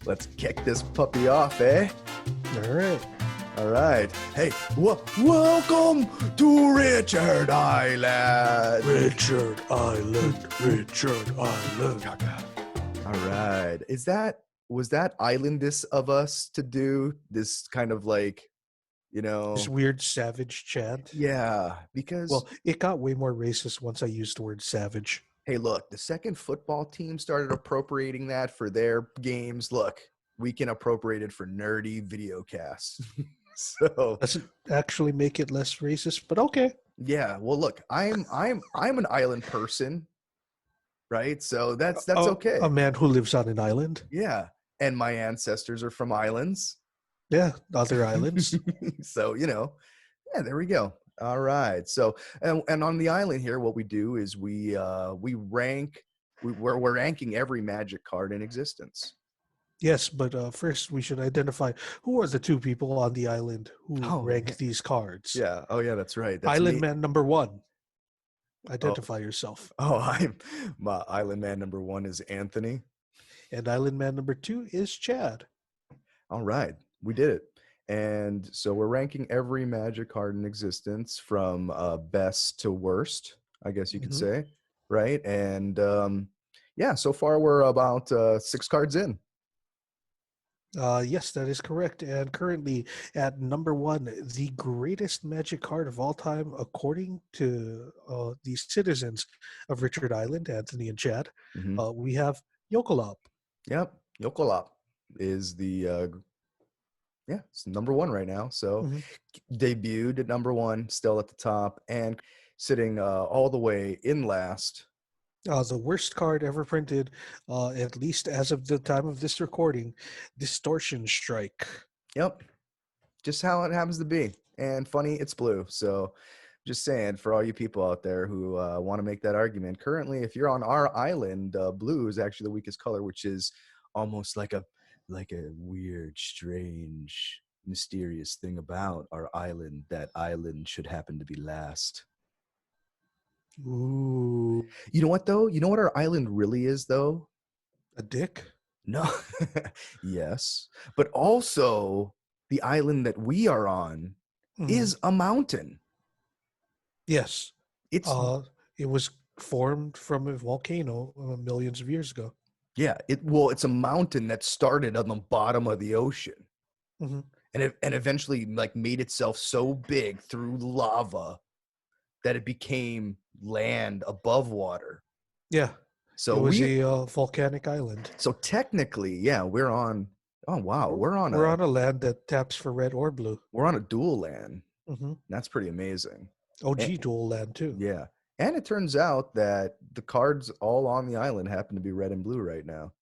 Let's kick this puppy off, eh? All right. All right. Hey, welcome to Richard Island. Richard Island. Richard Island. All right. Was that islandist of us to do this kind of like, This weird savage chant. yeah, because Well, it got way more racist once I used the word savage. hey, look, the second football team started appropriating that for their games. Look, we can appropriate it for nerdy video casts. So Doesn't actually make it less racist, but okay. yeah, well, look, I'm an island person, right? So that's okay. A man who lives on an island. Yeah, and my ancestors are from islands. Yeah, other islands. So yeah, there we go. All right. So and on the island here, what we do is we rank. We're ranking every magic card in existence. Yes, but first we should identify who are the two people on the island who rank these cards. Yeah. Oh, yeah. That's right. That's Island me. Man number 1. Identify yourself. Oh, I'm my island man number 1 is Anthony. And Island Man number 2 is Chad. All right, we did it. And so we're ranking every magic card in existence from best to worst, I guess you could say, right? And yeah, so far we're about 6 cards in. Yes, that is correct. And currently at number 1, the greatest magic card of all time, according to the citizens of Richard Island, Anthony and Chad, we have Yokolop. Yep, Yokolop is the it's number 1 right now. So debuted at number 1, still at the top, and sitting all the way in last. The worst card ever printed, at least as of the time of this recording, Distortion Strike. Yep, just how it happens to be. And funny, it's blue. So just saying, for all you people out there who want to make that argument, currently, if you're on our island, blue is actually the weakest color, which is almost like a weird, strange, mysterious thing about our island. That island should happen to be last. Ooh. You know what, though? You know what our island really is, though? A dick? No. Yes. But also, the island that we are on is a mountain. Yes. It was formed from a volcano millions of years ago. Yeah. It's a mountain that started on the bottom of the ocean. And eventually like made itself so big through lava that it became land above water. Yeah. So it was a volcanic island. So technically, yeah, we're on. Oh wow, we're on a land that taps for red or blue. We're on a dual land. That's pretty amazing. OG dual land too. Yeah, and it turns out that the cards all on the island happen to be red and blue right now.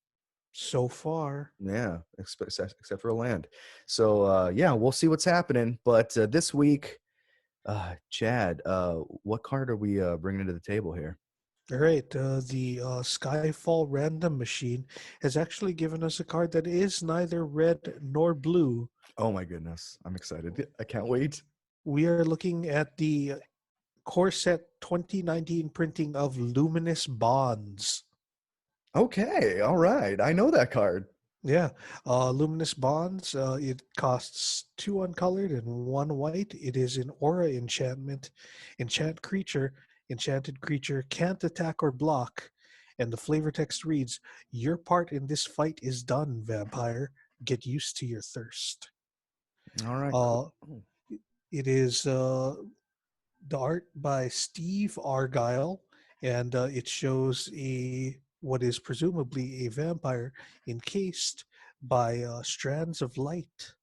So far. Yeah, except for a land. So yeah, we'll see what's happening. But this week, Chad, what card are we bringing to the table here? All right, the Skyfall random machine has actually given us a card that is neither red nor blue. Oh my goodness, I'm excited. I can't wait. We are looking at the Core Set 2019 printing of Luminous Bonds. Okay, all right. I know that card. Yeah, Luminous Bonds, it costs 2 uncolored and 1 white. It is an aura enchantment. Enchanted creature can't attack or block. And the flavor text reads, "Your part in this fight is done, vampire. Get used to your thirst." All right. Cool. It is the art by Steve Argyle, and it shows what is presumably a vampire encased by strands of light.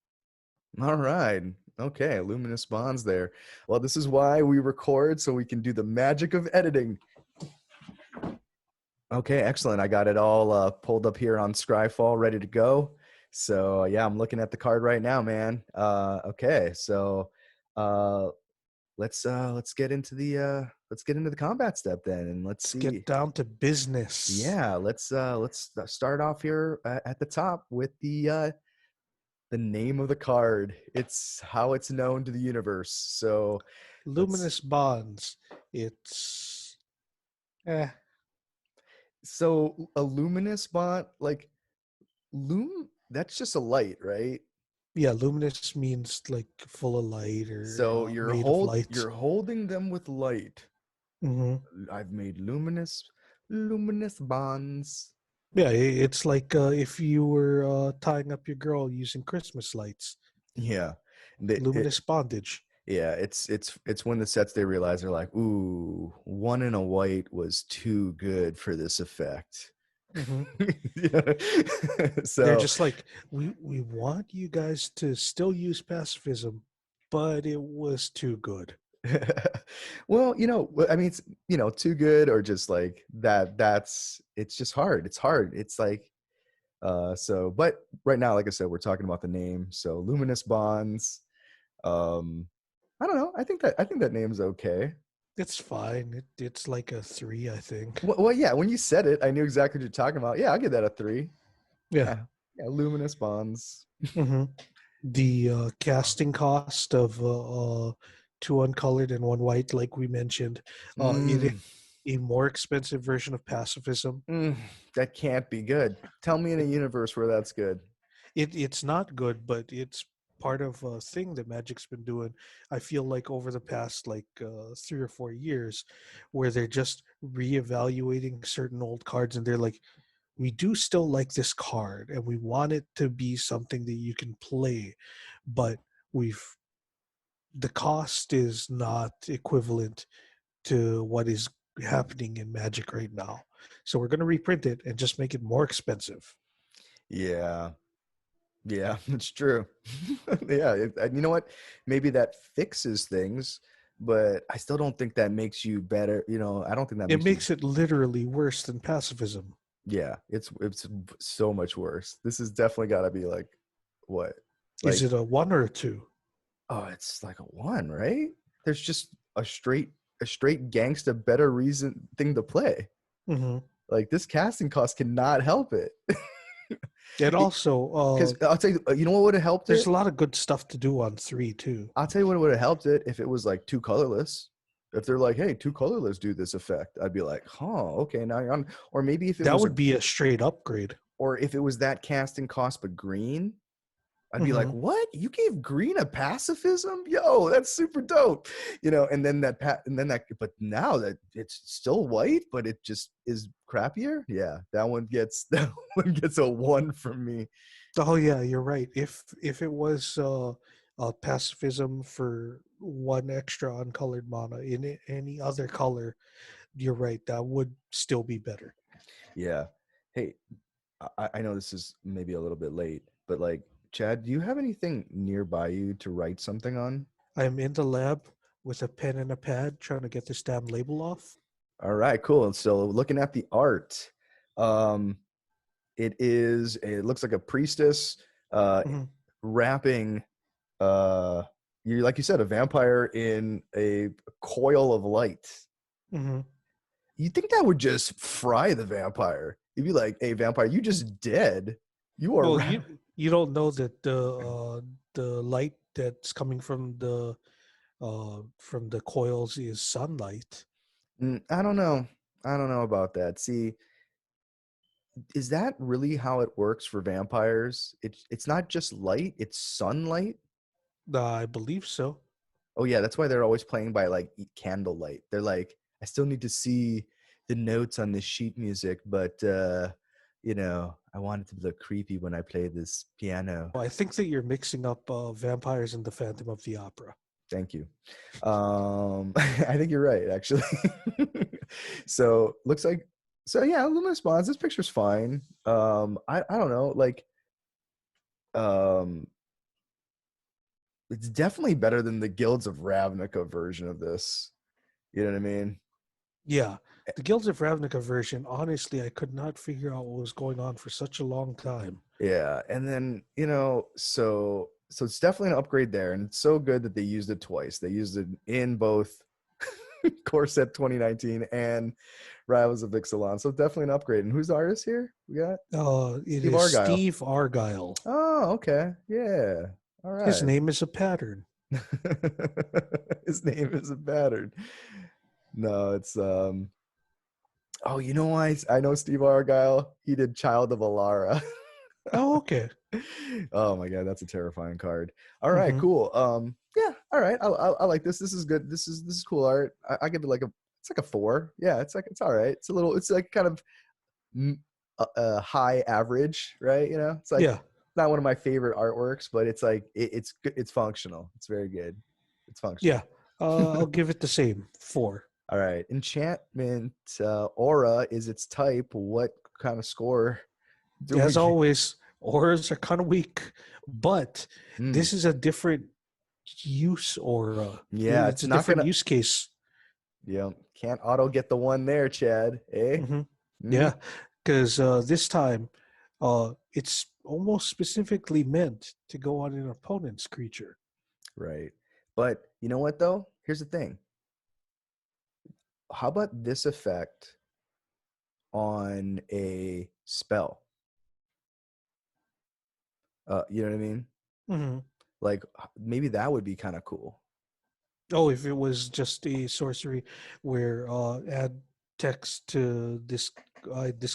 All right. Okay, Luminous Bonds there. Well, this is why we record, so we can do the magic of editing. Okay, excellent. I got it all pulled up here on Scryfall, ready to go. So yeah, I'm looking at the card right now, man. Okay, so let's get into the combat step then, and let's see. Get down to business. Yeah, let's start off here at the top with the name of the card. It's how it's known to the universe. So Luminous Bonds. It's so a luminous bond, like that's just a light, right? Yeah, luminous means like full of light or So made of light. you're holding them with light. Hmm. I've made luminous bonds. Yeah, it's like if you were tying up your girl using Christmas lights. Yeah. Luminous bondage. Yeah, it's when the sets they realize they're like, ooh, one in a white was too good for this effect. Hmm. Yeah. They're So, just like, we want you guys to still use pacifism, but it was too good. well, I mean, it's too good or just like that. That's it's just hard. It's hard. It's like so. But right now, like I said, we're talking about the name. So, luminous bonds. Um, I don't know. I think that name's okay. It's fine. It's like a 3, I think. Well, yeah, when you said it, I knew exactly what you're talking about. Yeah, I'll give that a 3. Yeah. Yeah, yeah, luminous bonds. Hmm. The casting cost of 2 uncolored and 1 white, like we mentioned, it is Mm, a more expensive version of pacifism. mm, that can't be good. Tell me in a It, universe where that's good. it's not good, but it's part of a thing that Magic's been doing. I feel like over the past like 3 or 4 years, where they're just reevaluating certain old cards, and they're like, we do still like this card, and we want it to be something that you can play, but we've the cost is not equivalent to what is happening in Magic right now. So we're going to reprint it and just make it more expensive. Yeah, yeah, it's true. Yeah, and you know what? Maybe that fixes things, but I still don't think that makes you better. I don't think that It makes you. makes it literally worse than pacifism. Yeah, it's so much worse. This has definitely got to be like what? Is Like, it a 1 or a 2? oh, it's like a 1, right? There's just a straight gangsta better reason thing to play. Hmm. Like this casting cost cannot help it. It also, Because I'll tell you, you know what would have helped there's it? a lot of good stuff to do on 3 too. I'll tell you what would have helped it if it was like two colorless. If they're like, hey, two colorless do this effect, I'd be like, huh, okay, now you're on. Or maybe if it That was would be a straight upgrade. that casting cost but green, I'd be like, Hmm. what? You gave green a pacifism? Yo, that's super dope. And then but now that it's still white, but it just is crappier. Yeah, that one gets that one gets a 1 from me. Oh yeah, you're right. If it was pacifism for 1 extra uncolored mana in any other color, you're right. That would still be better. Yeah. Hey, I know this is maybe a little bit late, but like, Chad, do you have anything nearby you to write something on? I'm in the lab with a pen and a pad trying to get this damn label off. All right, cool. And so looking at the art, um, it looks like a priestess uh Hmm. wrapping you like you said, a vampire in a coil of light. Hmm. You think that would just fry the vampire? You'd be like, hey, vampire, you just dead. You are Well, wrapped. you don't know that the light that's coming from the coils is sunlight. I don't know. I don't know about that. See, is that really how it works for vampires? It's not just light, it's sunlight. I believe so. Oh yeah, that's why they're always playing by like candlelight. They're like, I still need to see the notes on this sheet music, but I want it to look creepy when I play this piano. I think that you're mixing up vampires and the Phantom of the Opera. Thank you. I think you're right, actually. So looks like yeah, Luminous Bonds. This picture's fine. I don't know, like um it's definitely better than the Guilds of Ravnica version of this. You know what I mean? Yeah, the Guilds of Ravnica version. Honestly, I could not figure out what was going on for such a long time. Yeah, and then so it's definitely an upgrade there, and it's so good that they used it twice. They used it in both Core Set 2019 and Rivals of Ixalan. So definitely an upgrade. And who's the artist here? We got It Steve is Argyle. Steve Argyle. Oh, okay. Yeah. All His right. name is a pattern. His name is a pattern. No, it's oh, you know why I know Steve Argyle? He did Child of Alara. Oh, okay. Oh my god, that's a terrifying card. All right, Hmm. cool. Yeah, all right. I like this. This is good. This is cool art. I give it like a it's like a 4. Yeah, it's like it's all right. It's a little. It's like kind of high average, right? You know, it's like Yeah, not one of my favorite artworks, but it's like it's good. It's functional. It's very good. It's yeah. functional. I'll give it the same 4. All right, enchantment aura is its type. What kind of score do we As get? always, auras are kind of weak, but Mm, this is a different use aura. yeah, It's it's a not different gonna. use case. Yeah, can't auto get the one there, Chad. Eh? Hmm. Mm, Yeah, because this time, it's almost specifically meant to go on an opponent's creature. right. But you know what though? Here's the thing. How about this effect on a spell? You know what I mean? Hmm. Like maybe that would be kind of cool. Oh, if it was just a sorcery where add text to this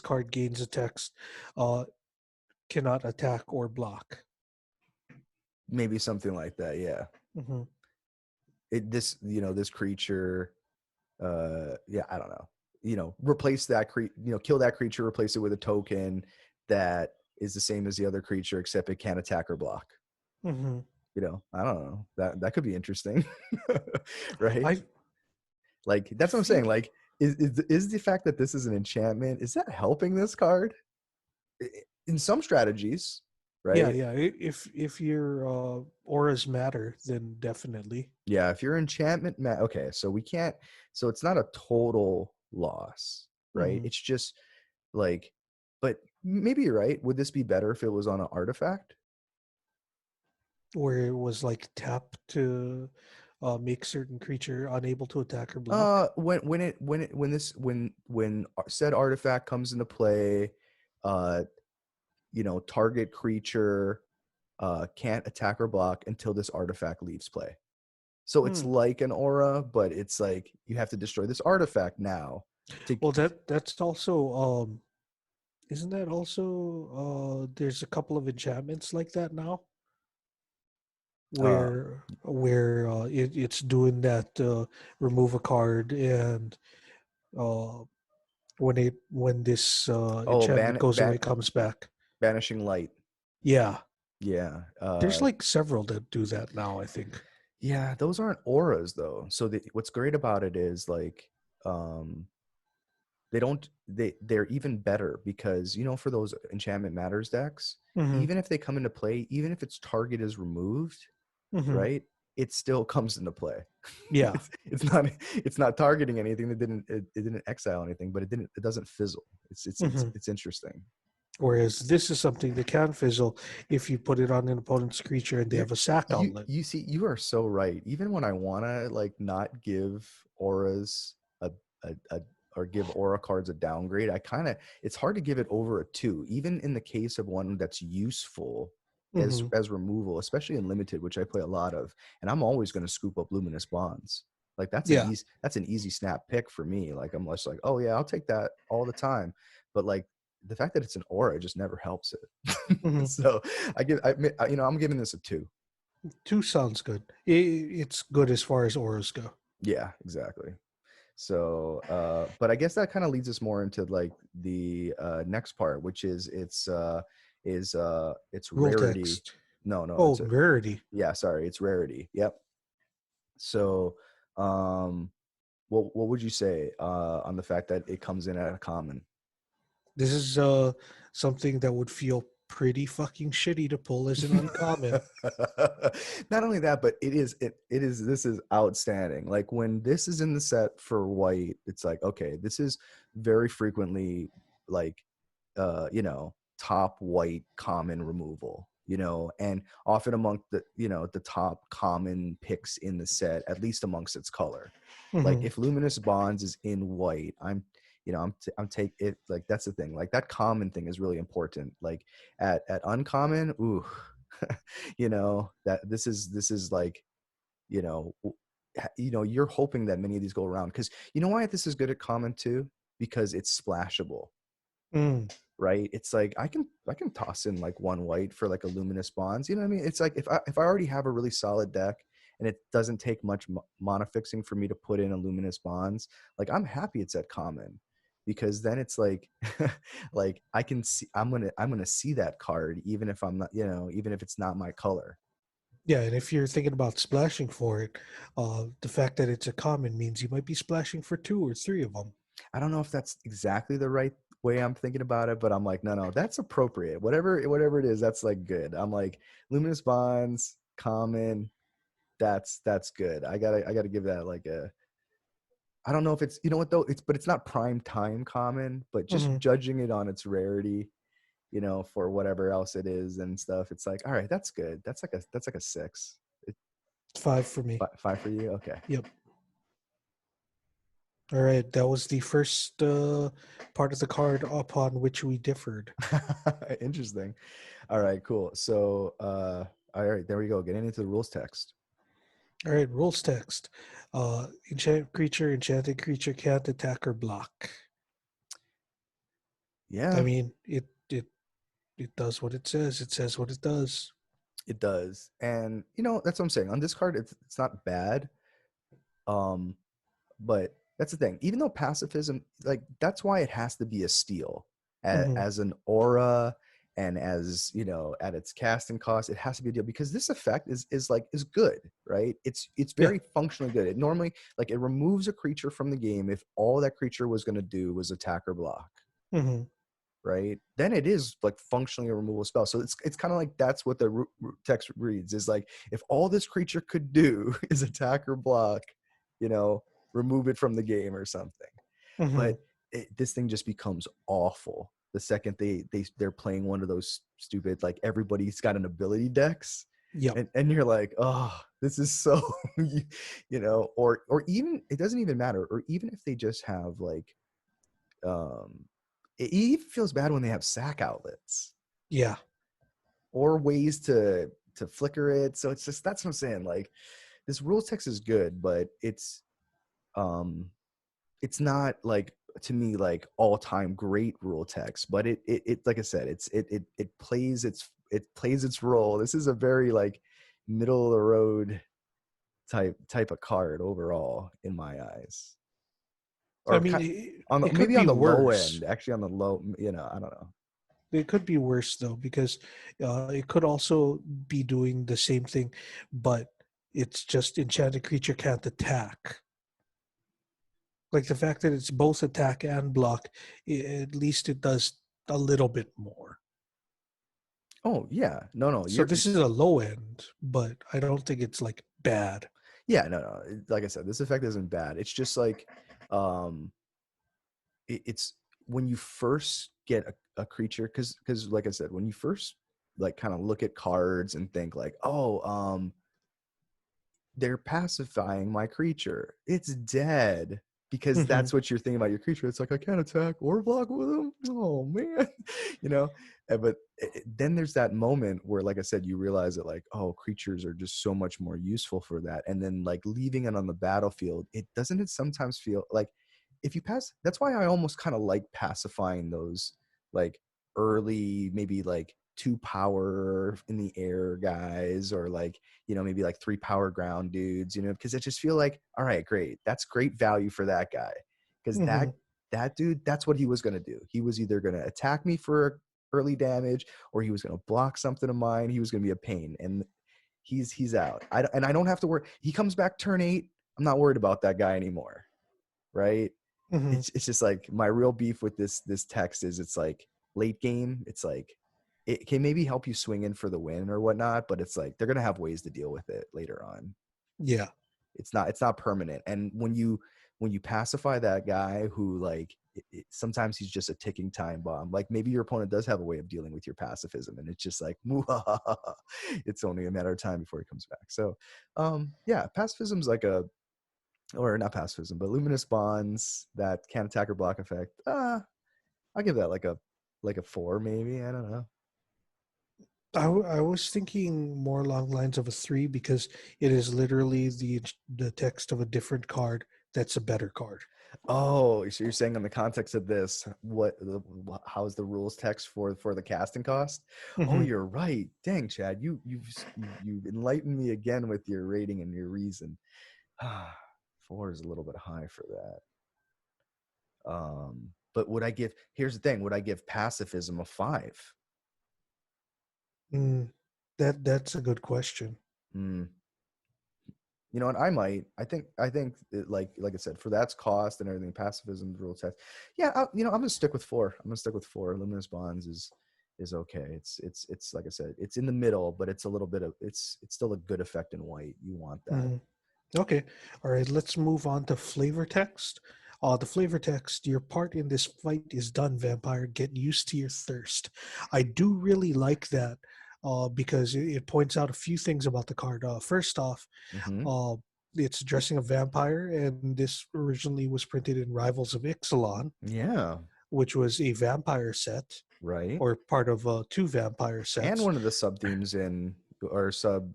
card gains a text, uh, cannot attack or block. Maybe something like that. Yeah. Hmm. This this creature. Yeah, I don't know. Replace that kill that creature, replace it with a token that is the same as the other creature, except it can't attack or block. Hmm. I don't know. That could be interesting, right? I Like I that's what I'm saying. feel Like, is the fact that this is an enchantment, is that helping this card in some strategies, yeah, right? yeah. If your auras matter, then definitely. Yeah, if your enchantment okay, so we can't, so it's not a total loss, right? Hmm. It's just like, but maybe you're right. Would this be better if it was on an artifact? Where it was like tap to make certain creature unable to attack or block. When said artifact comes into play, uh, target creature can't attack or block until this artifact leaves play. So it's Hmm. like an aura, but it's like you have to destroy this artifact now to. Well, that's also isn't that also there's a couple of enchantments like that now uh, where it's doing that remove a card and uh when this oh, enchantment goes away comes back. banishing light. Yeah. Yeah. There's like several that do that now, I think. Yeah, those aren't auras though. So what's great about it is like um they don't they're even better because for those enchantment matters decks, Hmm. even if they come into play, even if its target is removed, Hmm. right? It still comes into play. Yeah. It's not targeting anything. It didn't exile anything, but it doesn't fizzle. Hmm. It's interesting. Whereas this is something that can fizzle if you put it on an opponent's creature and they You have a sack you outlet. you see, you are so right. Even when I want to like not give auras a or give aura cards a downgrade, I kind of, it's hard to give it over a 2, even in the case of one that's useful Hmm. as removal, especially in limited, which I play a lot of, and I'm always going to scoop up Luminous Bonds. Like Yeah. that's an easy snap pick for me. Like I'm just like, oh yeah, I'll take that all the time. But like the fact that it's an aura just never helps it. Hmm. So I'm giving this a 2. 2 sounds good. It's good as far as auras go. Yeah, exactly. So, but I guess that kind of leads us more into like the next part, which is it's Rule rarity. text. No, no, Oh, rarity. yeah, sorry, it's rarity. Yep. So, um, what would you say on the fact that it comes in at a common? This is something that would feel pretty fucking shitty to pull as an uncommon. Not only that, but it is this is outstanding. Like when this is in the set for white, it's like, okay, this is very frequently like top white common removal, and often among the top common picks in the set, at least amongst its color. Like Hmm. if Luminous Bonds is in white, I'm take it, like that's the thing. Like that common thing is really important. Like at uncommon, ooh, that this is like, you know, you're hoping that many of these go around, because you know why this is good at common too? Because it's splashable. Mm. right? It's like I can toss in like one white for like a luminous bonds. You know what I mean? It's like if I already have a really solid deck and it doesn't take much mana fixing for me to put in a luminous bonds, like I'm happy it's at common because then it's like like I can see I'm gonna see that card even if I'm not, even if it's not my color. Yeah, and if you're thinking about splashing for it, the fact that it's a common means you might be splashing for two or three of them. I don't know if that's exactly the right way I'm thinking about it, but I'm like, no, that's appropriate. Whatever it is, that's like good. I'm like luminous bonds, common, that's good. I gotta give that like a, I don't know if it's, you know what though, it's not prime time common, but just Hmm. judging it on its rarity, for whatever else it is and stuff, it's like, all right, that's good. That's like a 6. It, Five for me. five for you, okay. Yep. All right, that was the first part of the card upon which we differed. Interesting. All right, cool. So all right, there we go. Getting into the rules text. All right, rules text. Enchanted creature can't attack or block. I Yeah, mean, it does what it says. It says what it does. it does. And that's what I'm saying. On this card, it's not bad. Um, but that's the thing. Even though pacifism, like that's why it has to be a steal. Hmm. As an aura and as at its casting cost, it has to be a deal because this effect is good, right? It's Yeah. very functionally good. It normally, like, it removes a creature from the game if all that creature was going to do was attack or block, Hmm. right? Then it is like functionally a removal spell. So it's kind of like that's what the text reads, is like if all this creature could do is attack or block, you know, remove it from the game or something. Hmm. But this thing just becomes awful the second they're playing one of those stupid, like, everybody's got an ability decks, Yep. and you're like, oh, this is so or even it doesn't even matter, or even if they just have like um it even feels bad when they have sack outlets Yeah. or ways to flicker it. So it's just, that's what I'm saying. Like, this rules text is good, but um it's not like, to me, like all-time great rule text, but it like I said, it plays its role. This is a very like middle of the road type of card overall in my eyes, I or mean, it could maybe be on the low worse. end, actually, on the low, I don't know. It could be worse though, because it could also be doing the same thing, but it's just enchanted creature can't attack. Like the fact that it's both attack and block, at least it does a little bit more. Oh yeah, no, So you're this is a low end, but I don't think it's like bad. yeah, no. Like I said, this effect isn't bad. It's just like, um, it's when you first get a creature, because like I said, when you first like kind of look at cards and think like, oh, they're pacifying my creature. It's dead, because Hmm. that's what you're thinking about your creature. It's like, I can't attack or block with them. Oh man, you know. But then there's that moment where, like I said, you realize that like, oh, creatures are just so much more useful for that. And then like leaving it on the battlefield, it sometimes feel like, if you pass. That's why I almost kind of like pacifying those like early, maybe like 2 power in the air guys, or like, maybe like 3 power ground dudes, because I just feel like, all right, great. That's great value for that guy. Because Hmm. that dude, that's what he was going to do. He was either going to attack me for early damage, or he was going to block something of mine. He was going to be a pain. And he's out. And I don't have to worry. He comes back turn 8. I'm not worried about that guy anymore. Right? Hmm. It's just like, my real beef with this text is, it's like late game. It's like, it can maybe help you swing in for the win or whatnot, but it's like they're gonna have ways to deal with it later on. Yeah. It's not permanent. And when you pacify that guy who, like, sometimes he's just a ticking time bomb. Like, maybe your opponent does have a way of dealing with your pacifism, and it's just like, it's only a matter of time before he comes back. So yeah, pacifism's like a, or not pacifism, but luminous bonds that can attack or block effect. I'll give that like a 4 maybe. I don't know. I was thinking more along the lines of a three, because it is literally the text of a different card that's a better card. Oh, so you're saying in the context of this, how's the rules text for the casting cost? Oh, Hmm. you're right. Dang, Chad, you've enlightened me again with your rating and your reason. 4 is a little bit high for that. But would I give? Here's the thing: would I give pacifism a 5? Mm, that's a good question. Hmm. You know what? I might. I think like I said, for that's cost and everything, pacifism, rule test. Yeah, I'm gonna stick with 4. I'm gonna stick with 4. Luminous Bonds is okay. It's like I said, it's in the middle, but it's a little bit of it's still a good effect in white. You want that. Hmm. Okay. All right. Let's move on to flavor text. The flavor text, your part in this fight is done, vampire. Get used to your thirst. I do really like that because it points out a few things about the card. First off, Mm-hmm. uh, it's addressing a vampire, and this originally was printed in Rivals of Ixalan, Yeah. which was a vampire set Right. or part of two vampire And sets. one of the sub themes in or sub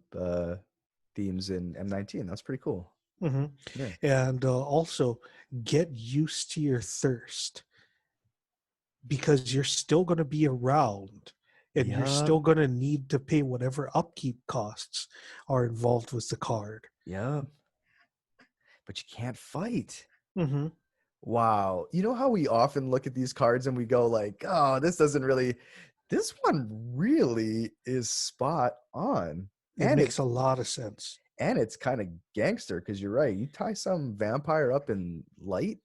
themes in M19. That's pretty cool. Hmm. Yeah. And also, get used to your thirst because you're still going to be around and you're Yup. still going to need to pay whatever upkeep costs are involved with the card. Yup. But you can't fight. Hmm. Wow. You know how we often look at these cards and we go like, "Oh, this one really is spot on." It And makes it's a lot of sense. and it's kind of gangster because you're right. You tie some vampire up in light.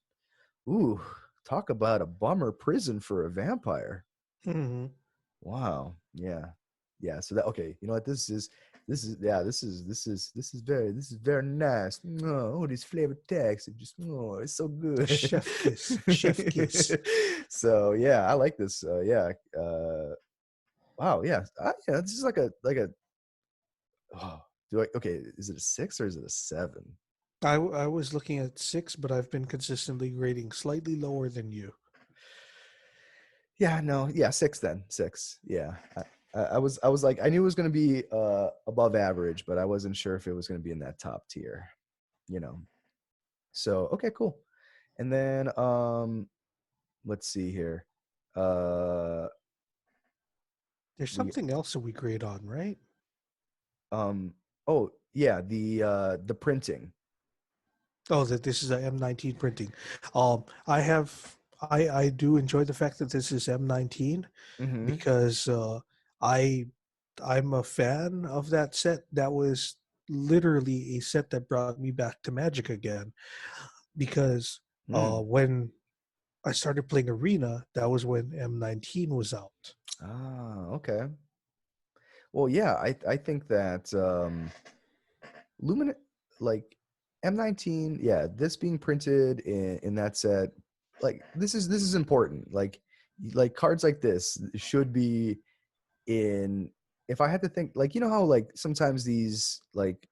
Ooh, talk about a bummer prison for a vampire. Hmm. Wow. Yeah. Yeah. So that okay, you know what? This is very nice. Oh, these flavored text. It just it's so good. Chef kiss, chef kiss. So yeah, I like this. Yeah. Wow, yeah. Yeah, this is like a oh, do I okay, is it a 6 or is it a 7? I was looking at 6, but I've been consistently rating slightly lower than you. Yeah, no, yeah, 6 then. 6. Yeah. I was like I knew it was gonna be above average, but I wasn't sure if it was gonna be in that top tier, you know. So okay, cool. And then let's see here. Uh There's we something else that we grade on, right? um oh yeah, the printing. Oh, that this is a M19 printing. I have I do enjoy the fact that this is M19 Mhm. because I I'm a fan of that set. That was literally a set that brought me back to Magic again because Mm. when I started playing Arena, that was when M19 was out. Ah, okay. Well, yeah, I think that Lumin like M19, yeah, this being printed in that set, like this is important. Like cards like this should be in if I had to think like you know how like sometimes these like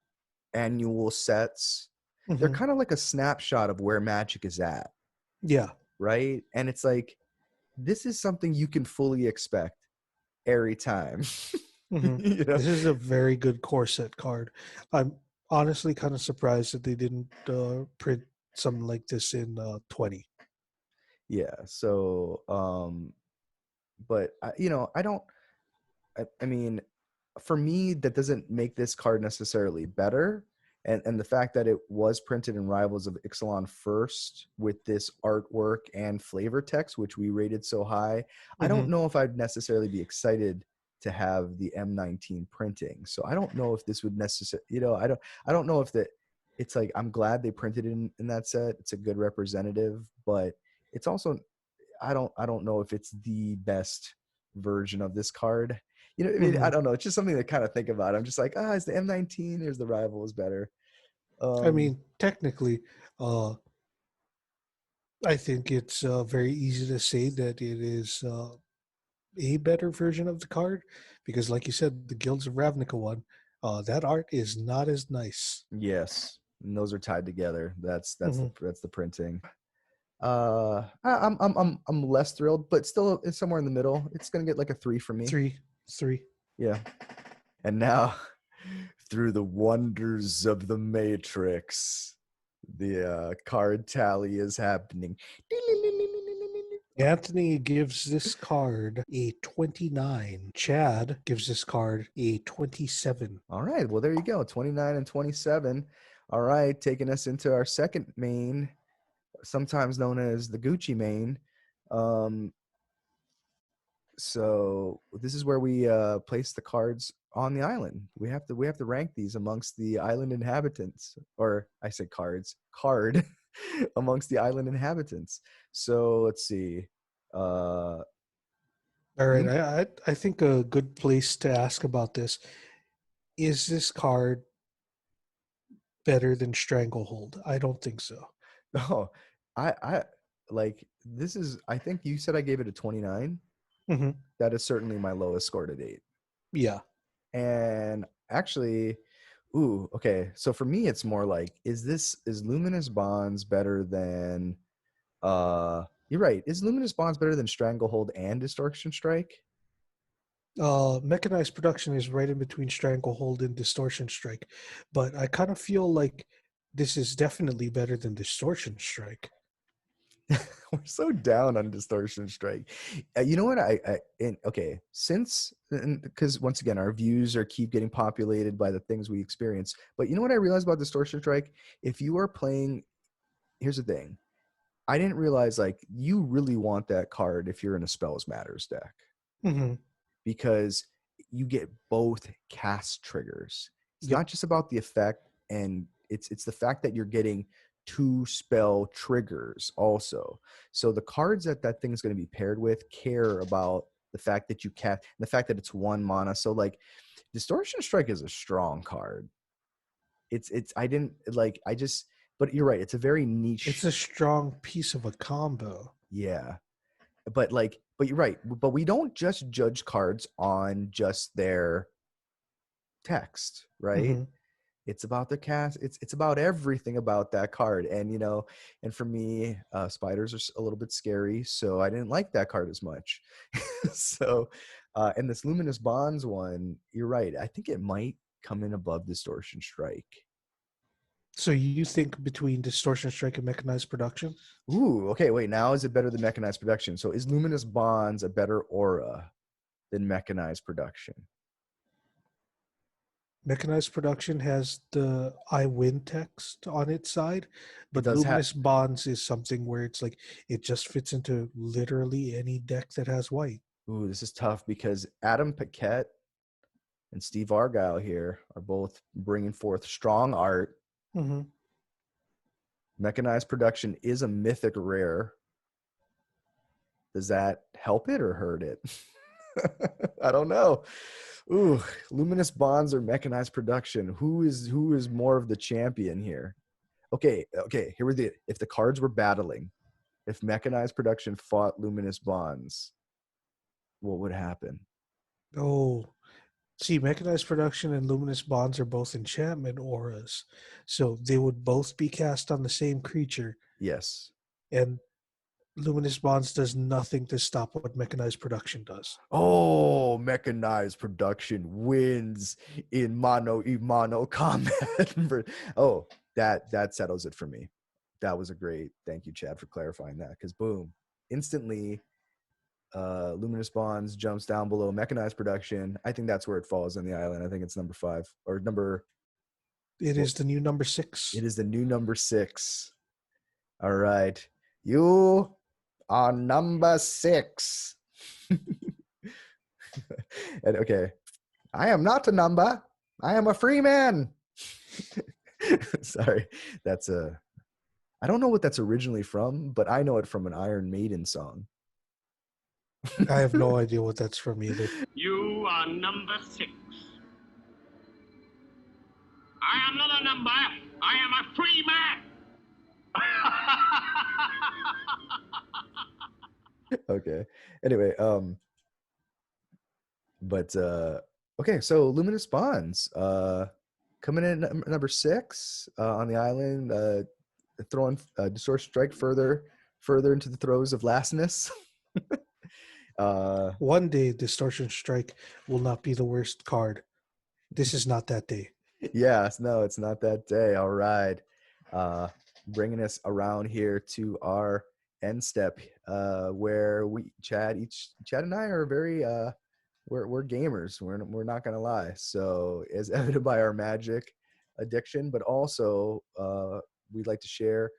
annual sets, they're Hmm. kind of like a snapshot of where Magic is at, Yeah. right? And it's like this is something you can fully expect every time. Hmm. you know? This is a very good core set card. I'm honestly kind of surprised that they didn't print something like this in 20. Yeah. So but I don't I mean, for me, that doesn't make this card necessarily better. And the fact that it was printed in Rivals of Ixalan first with this artwork and flavor text, which we rated so high, I don't Hmm. know if I'd necessarily be excited to have the M19 printing. So I don't know if this would necessarily, I don't know if that it's like I'm glad they printed it in that set. It's a good representative, but it's also I don't know if it's the best version of this card. You know what I mean? I Hmm. don't know. It's just something to kind of think about. I'm just like, is the M19 or is the Rivals better? I Um, mean, technically, uh, I think it's very easy to say that it is a better version of the card because, like you said, the Guilds of Ravnica one, that art is not as nice. yes, and those are tied together. Hmm. That's the printing. I'm less thrilled, but still, it's somewhere in the middle. It's gonna get like a 3 from me. Three, three. Yeah. And now, through the wonders of the Matrix. The card tally is happening. Anthony gives this card a 29. Chad gives this card a 27. All right. Well, there you go. 29 and 27. All right. Taking us into our second main, sometimes known as the Gucci main. So this is where we place the cards on the island. We have to rank these amongst the island inhabitants, or I say card amongst the island inhabitants. So let's see. Uh, All right, Lum- I think a good place to ask about this is this card better than Stranglehold? I don't think so. oh, I like this is. I think you said I gave it a 29. Hmm. That is certainly my lowest score to date. Yeah. And actually, ooh, okay. So for me, it's more like, is Luminous Bonds better than you're right. Is Luminous Bonds better than Stranglehold and Distortion Strike? Mechanized Production is right in between Stranglehold and Distortion Strike, but I kind of feel like this is definitely better than Distortion Strike. We're so down on Distortion Strike. You know what? Okay, since because once again our views are keep getting populated by the things we experience. But you know what I realized about Distortion Strike? If you are playing, here's the thing. I didn't realize like you really want that card if you're in a Spells Matters deck Hmm. because you get both cast triggers. It's Yep. not just about the effect, and it's the fact that you're getting two spell triggers also. So the cards that thing is going to be paired with care about the fact that you cast, and the fact that it's 1 mana. So like Distortion Strike is a strong card. It's I didn't like I just but you're right. It's a very It's niche. a strong piece of a combo. Yeah. But you're right. But we don't just judge cards on just their text, right? Hmm. It's about the cast. It's about everything about that card. And and for me, spiders are a little bit scary, so I didn't like that card as much. So, and this Luminous Bonds one, you're right. I think it might come in above Distortion Strike. So you think between Distortion Strike and Mechanized Production? Ooh, okay. Wait, now is it better than Mechanized Production? So is Luminous Bonds a better aura than Mechanized Production? Mechanized Production has the I win text on its side, It but does have. Luminous Bonds is something where it's like it just fits into literally any deck that has white. Ooh, this is tough because Adam Paquette and Steve Argyle here are both bringing forth strong art. Hmm. Mechanized Production is a mythic rare. Does that help it or hurt it? I don't know. Ooh, Luminous Bonds or Mechanized Production. Who is more of the champion here? Okay, here we go. If the cards were battling, if Mechanized Production fought Luminous Bonds, what would happen? Oh, see, Mechanized Production and Luminous Bonds are both enchantment auras, so they would both be cast on the same creature, Yes. and Luminous Bonds does nothing to stop what Mechanized Production does. Oh, Mechanized Production wins in mano a mano combat. Oh, that settles it for me. That was a great. Thank you, Chad, for clarifying that. Because boom, instantly, Luminous Bonds jumps down below Mechanized Production. I think that's where it falls on the island. I think it's number 5 or number. It Well, is the new number 6. it is the new number 6. All right, you are number 6. And okay, I am not a number. I am a free man. Sorry, that's a. I don't know what that's originally from, but I know it from an Iron Maiden song. I have no idea what that's from either. You are number 6. I am not a number. I am a free man. Okay. Anyway, but okay, so Luminous Bonds, coming in number 6 on the island, throwing Distortion Strike further into the throes of lastness. uh, One day, Distortion Strike will not be the worst card. This is not that day. yes, no, it's not that day. All right. bringing us around here to our end step, where Chad and I are very we're gamers. We're not gonna lie. So as evident by our Magic addiction, but also we'd like to share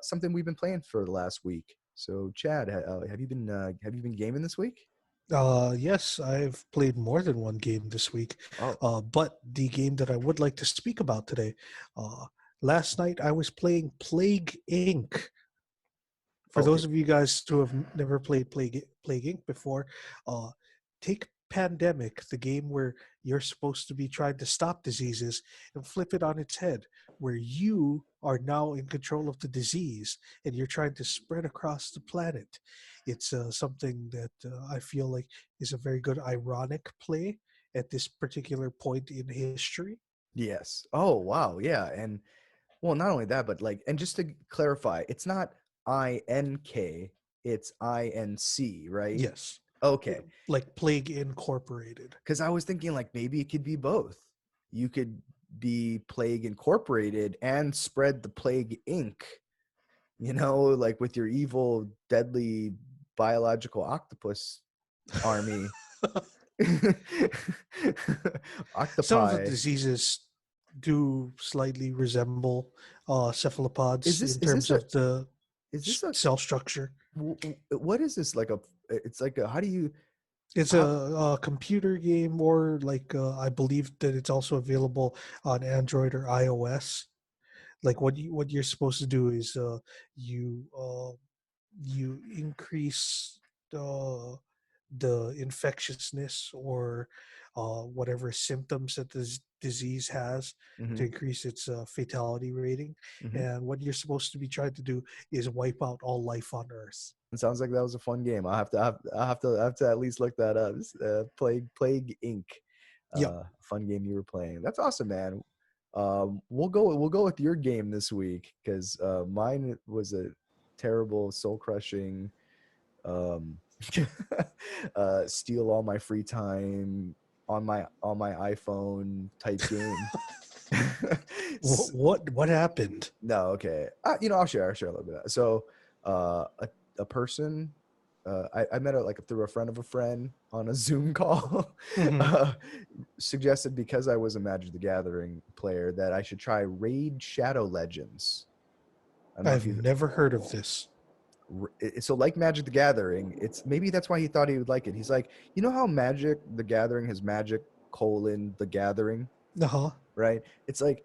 something we've been playing for the last week. So Chad, have you been gaming this week? Yes, I've played more than one game this week. Oh, But the game that I would like to speak about today, uh, last night I was playing Plague Inc. For okay. those of you guys who have never played Plague Inc. before, uh, take Pandemic, the game where you're supposed to be trying to stop diseases, and flip it on its head, where you are now in control of the disease and you're trying to spread across the planet. It's something that I feel like is a very good ironic play at this particular point in history. Yes. Oh, wow. Yeah. And well, not only that, but like, and just to clarify, it's not INK, it's INC, right? Yes, Okay. like Plague Incorporated. Because I was thinking like maybe it could be both. You could be Plague Incorporated and spread the Plague Inc., like with your evil, deadly biological octopus army. Some of the Octopi. diseases do slightly resemble Is cephalopods this in is terms this a of the is this a cell structure. what is this like a it's like a how do you It's how a computer game, or like I believe that it's also available on Android or iOS. Like what you're supposed to do is you you increase the infectiousness or whatever symptoms that this disease has to Mhm, increase its fatality rating. mhm. And what you're supposed to be trying to do is wipe out all life on Earth. It sounds like that was a fun game. I'll have to at least look that up. Plague Inc. Yep. Fun game you were playing. That's awesome, man. We'll go with your game this week because mine was a terrible, soul crushing, um, steal all my free time on my iPhone type game. S- What happened? no, okay. I'll share a little bit. So, a person, I met like through a friend of a friend on a Zoom call, Hmm. uh, suggested because I was a Magic the Gathering player that I should try Raid Shadow Legends. I don't know if I've you've never heard of this. so like Magic the Gathering. It's maybe that's why he thought he would like it. He's like, how Magic the Gathering has Magic the Gathering, Uh-huh. right? It's like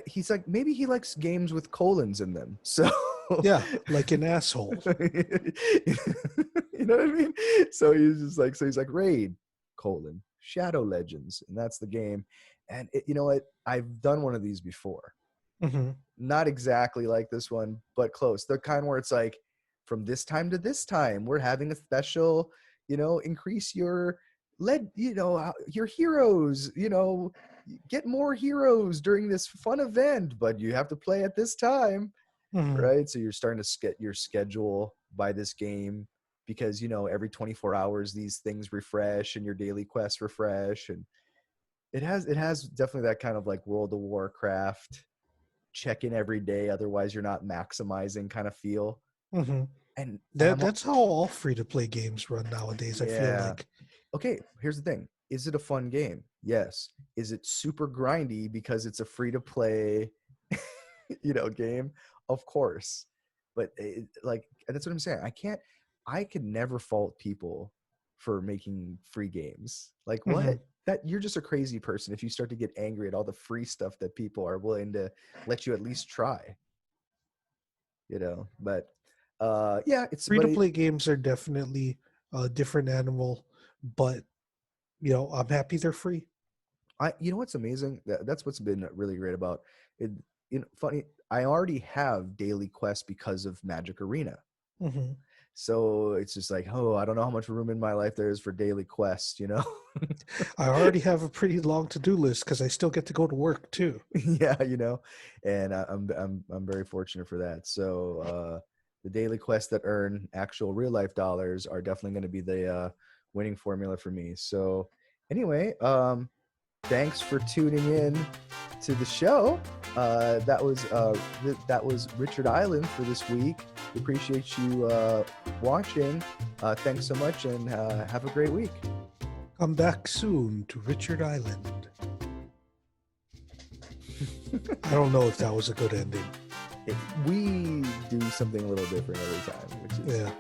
he's like maybe he likes games with colons in them. So Yeah, like an asshole. you know what I mean? So he's like Raid Shadow Legends, and that's the game. And you know what? I've done one of these before. Hmm. Not exactly like this one, but close. The kind where it's like from this time to this time, we're having a special, increase your your heroes, get more heroes during this fun event, but you have to play at this time, Hmm. right? So you're starting to get your schedule by this game because, every 24 hours, these things refresh and your daily quests refresh. And it has definitely that kind of like World of Warcraft check in every day, otherwise you're not maximizing kind of feel. Hmm. And That I'm that's how all free to play games run nowadays, I feel yeah. like. Okay, here's the thing. Is it a fun game? Yes. Is it super grindy because it's a free to play game? Of course. But like that's what I'm saying. I could never fault people for making free games. Like Hmm. what? That you're just a crazy person if you start to get angry at all the free stuff that people are willing to let you at least try. But yeah, it's Free but to it, play games are definitely a different animal, but I'm happy they're free. what's amazing, that's what's been really great about it. Funny, I already have daily quests because of Magic Arena, Hmm. so it's just like, oh, I don't know how much room in my life there is for daily quests. I already have a pretty long to-do list because I still get to go to work too. Yeah, and I'm very fortunate for that. So the daily quests that earn actual real life dollars are definitely going to be the winning formula for me. So anyway, thanks for tuning in to the show. that was Richard Island for this week. We appreciate you watching. Thanks so much, and have a great week. Come back soon to Richard Island. I don't know if that was a good ending. We do something a little different every time, which is Yeah.